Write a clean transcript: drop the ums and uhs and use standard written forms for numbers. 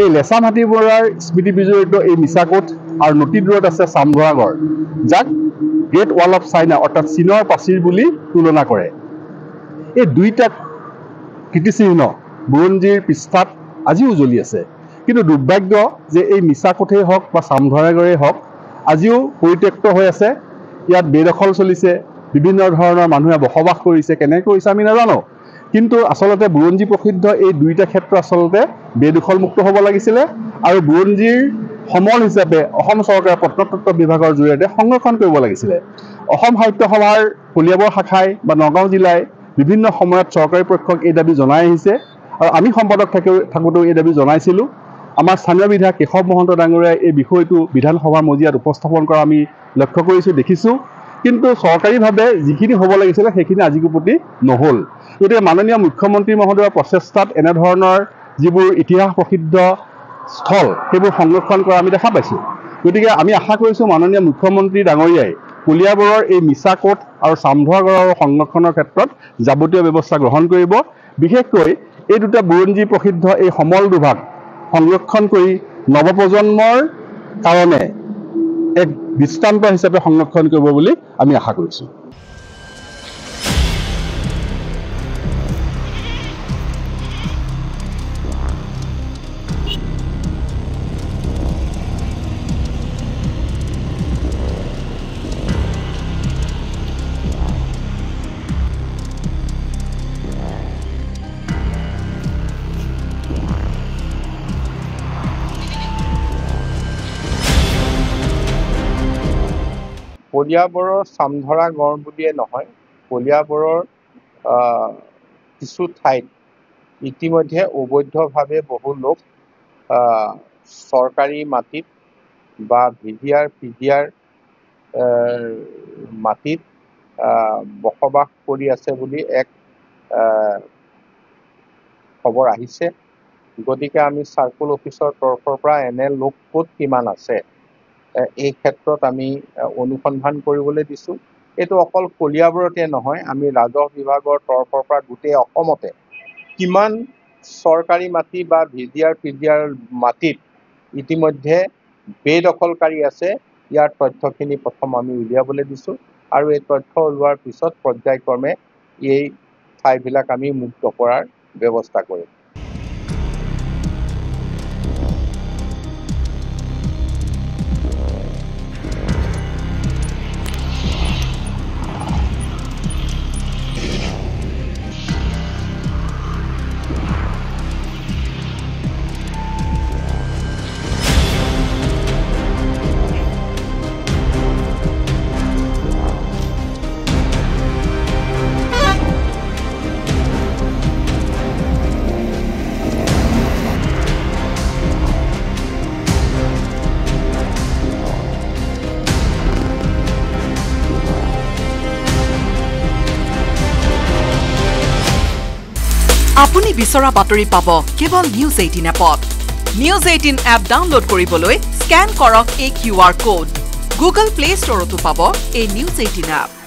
এই লেচাম হাতী বৰুৱাৰ স্মৃতি বিজড়িত এই মিছাকোট আৰু নদী দূৰত আছে চামধৰাগড়, যাক গ্ৰেট ৱাল অফ চাইনা অৰ্থাৎ চীনৰ প্ৰাচীৰ বুলি তুলনা কৰে। এই দুইটা কীৰ্তিচিহ্ন বুৰঞ্জীৰ পৃষ্ঠাত আজিও জ্বলি আছে। কিন্তু দুৰ্ভাগ্য যে এই মিছাকোটেই হওক বা চামধৰাগড়েই হওক আজিও পৰিত্যক্ত হৈ আছে। ইয়াত বেদখল চলিছে, বিভিন্ন ধৰণৰ মানুহে বসবাস কৰিছে। কেনেকৈ কৰিছে আমি নাজানো, কিন্তু আচলতে বুৰঞ্জী প্ৰসিদ্ধ এই দুইটা ক্ষেত্ৰ আচলতে বেদখলমুক্ত হ'ব লাগিছিলে আৰু বুৰঞ্জীৰ সমল হিচাপে অসম চৰকাৰে প্ৰত্নতত্ত্ব বিভাগৰ জৰিয়তে সংৰক্ষণ কৰিব লাগিছিলে। অসম সাহিত্য সভাৰ কলিয়াবৰ শাখাই বা নগাঁও জিলাই বিভিন্ন সময়ত চৰকাৰী পক্ষক এই দাবী জনাই আহিছে আৰু আমি সম্পাদক থাকোঁতেও এই দাবী জনাইছিলোঁ। আমাৰ স্থানীয় বিধায়ক কেশৱ মহন্ত ডাঙৰীয়াই এই বিষয়টো বিধানসভাৰ মজিয়াত উপস্থাপন কৰা আমি লক্ষ্য কৰিছোঁ, দেখিছোঁ। কিন্তু চৰকাৰীভাৱে যিখিনি হ'ব লাগিছিলে সেইখিনি আজিকো প্ৰতি নহ'ল। গতিকে মাননীয় মুখ্যমন্ত্ৰী মহোদয়ৰ প্ৰচেষ্টাত এনেধৰণৰ যিবোৰ ইতিহাস প্ৰসিদ্ধ স্থল সেইবোৰ সংৰক্ষণ কৰা আমি দেখা পাইছোঁ। গতিকে আমি আশা কৰিছোঁ মাননীয় মুখ্যমন্ত্ৰী ডাঙৰীয়াই কলিয়াবৰৰ এই মিছাকোট আৰু চামধৰাগড়ৰ সংৰক্ষণৰ ক্ষেত্ৰত যাৱতীয় ব্যৱস্থা গ্ৰহণ কৰিব। বিশেষকৈ এই দুটা বুৰঞ্জী প্ৰসিদ্ধ এই সমল দুভাগ সংৰক্ষণ কৰি নৱপ্ৰজন্মৰ কাৰণে এক দৃষ্টান্ত হিচাপে সংৰক্ষণ কৰিব বুলি আমি আশা কৰিছোঁ। কলিয়াবৰৰ চামধৰাগড় বুলিয়ে নহয়, কলিয়াবৰৰ কিছু ঠাইত ইতিমধ্যে অবৈধভাৱে বহু লোক চৰকাৰী মাটিত বা PDR মাটিত বসবাস কৰি আছে বুলি এক খবৰ আহিছে। গতিকে আমি চাৰ্কুল অফিচৰ তৰফৰ পৰা এনে লোক ক'ত কিমান আছে এই ক্ষেত্ৰত আমি অনুসন্ধান কৰিবলৈ দিছোঁ। এইটো অকল কলিয়াবৰতে নহয়, আমি ৰাজহ বিভাগৰ তৰফৰ পৰা গোটেই অসমতে কিমান চৰকাৰী মাটি বা PDR মাটিত ইতিমধ্যে বেদখলকাৰী আছে ইয়াৰ তথ্যখিনি প্ৰথম আমি উলিয়াবলৈ দিছোঁ আৰু এই তথ্য ওলোৱাৰ পিছত পৰ্যায়ক্ৰমে এই ঠাইবিলাক আমি মুক্ত কৰাৰ ব্যৱস্থা কৰিম। আপুনি বিচৰা বাতৰি পাব কেৱল নিউজ 18 এপত। নিউজ 18 এপ ডাউনলোড কৰিবলৈ স্কেন কৰক এই QR কোড। গুগল প্লে ষ্টৰতো পাব এই নিউজ 18 এপ।